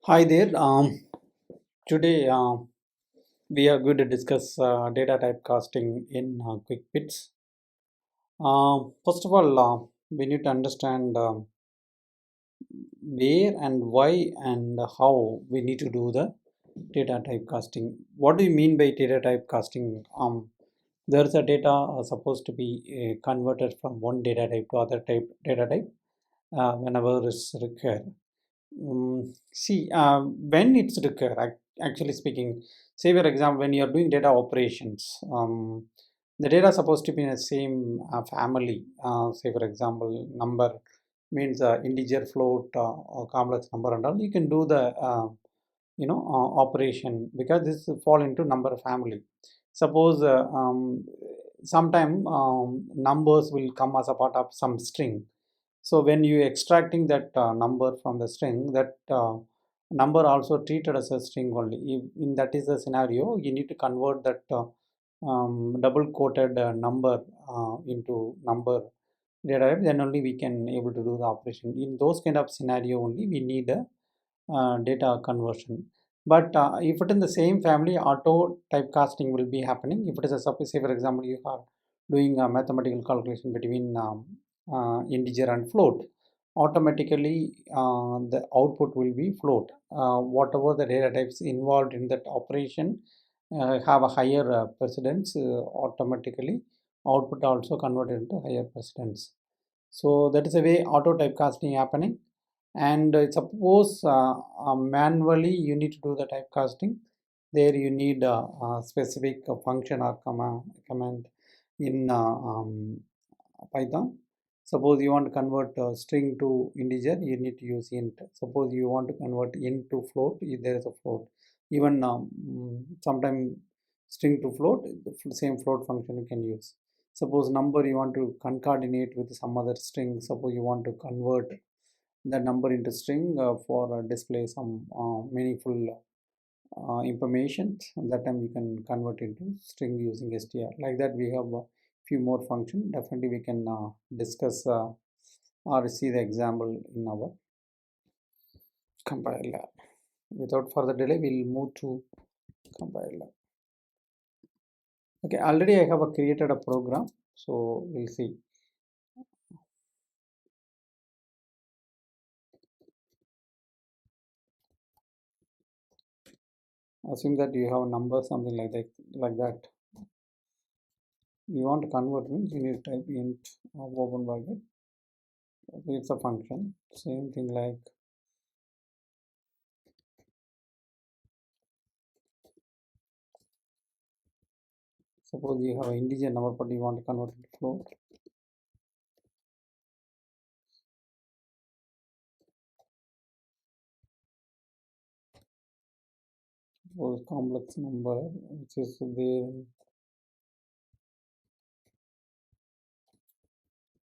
Hi there. Today we are going to discuss data type casting in quick bits. First of all, we need to understand where and why and how we need to do the data type casting. What do you mean by data type casting? There's a data supposed to be converted from one data type to other type data type whenever it's required. When it's required, actually speaking, say for example, when you're doing data operations, the data is supposed to be in the same family. Say for example, number means integer, float, or complex number, and all. You can do the operation because this fall into number family. Suppose sometime numbers will come as a part of some string, so when you extracting that number from the string, that number also treated as a string only. If in that is the scenario, you need to convert that double quoted number into number data type. Then only we can able to do the operation. In those kind of scenario only we need a data conversion. But if it in the same family, auto typecasting will be happening. If it is a suppose, say for example, you are doing a mathematical calculation between integer and float, automatically the output will be float. Whatever the data types involved in that operation have a higher precedence, automatically output also converted into higher precedence. So that is a way auto typecasting happening. And suppose manually you need to do the typecasting, there you need a specific function or command in Python. Suppose you want to convert string to integer, you need to use int. Suppose you want to convert int to float, there is a float. Even sometime string to float, the same float function you can use. Suppose number you want to concatenate with some other string. Suppose you want to convert the number into string for display some meaningful information. That time we can convert into string using str. Like that we have a few more function. Definitely we can discuss or see the example in our compiler. Without further delay, we'll move to compiler. Okay, already I have created a program, so we'll see. Assume that you have a number, something like that. You want to convert means you need to type int open bracket. It's a function. Same thing like suppose you have an integer number but you want to convert it to float. Suppose complex number which is there in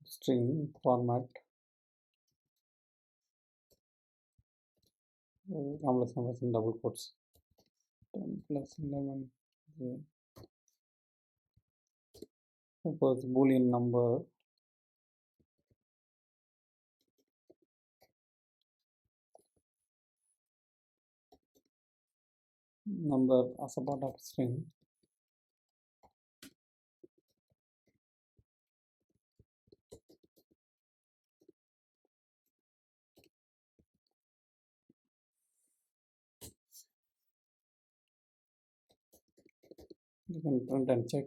string format. Complex numbers in double quotes. 10 plus 11. Okay. Suppose boolean number as a part of string. You can print and check.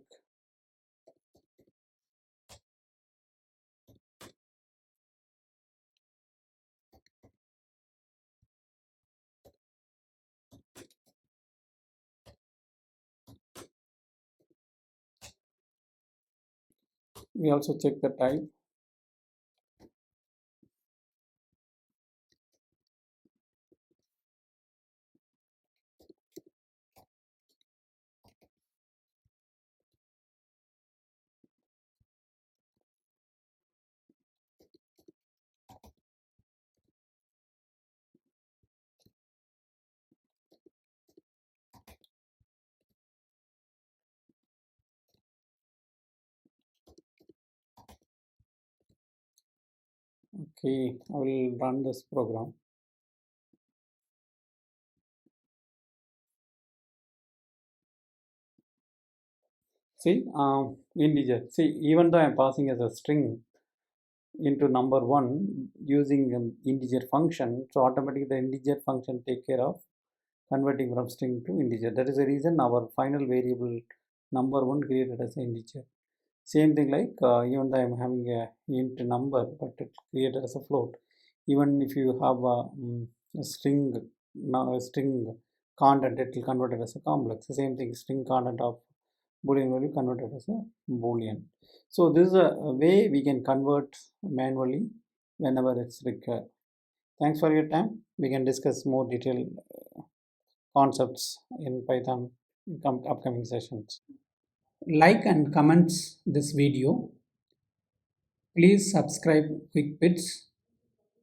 We also check the type. Okay, I will run this program. See, integer. See, even though I'm passing as a string into number one using an integer function, so automatically the integer function take care of converting from string to integer. That is the reason our final variable number one created as an integer. Same thing like even though I'm having a int number, but it created as a float. Even if you have a string, now a string content, it will convert it as a complex. The same thing, string content of Boolean value converted as a Boolean. So this is a way we can convert manually whenever it's required. Thanks for your time. We can discuss more detailed concepts in Python in upcoming sessions. Like and comments this video. Please subscribe Quick Bits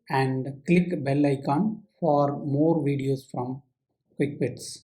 and click bell icon for more videos from Quick Bits.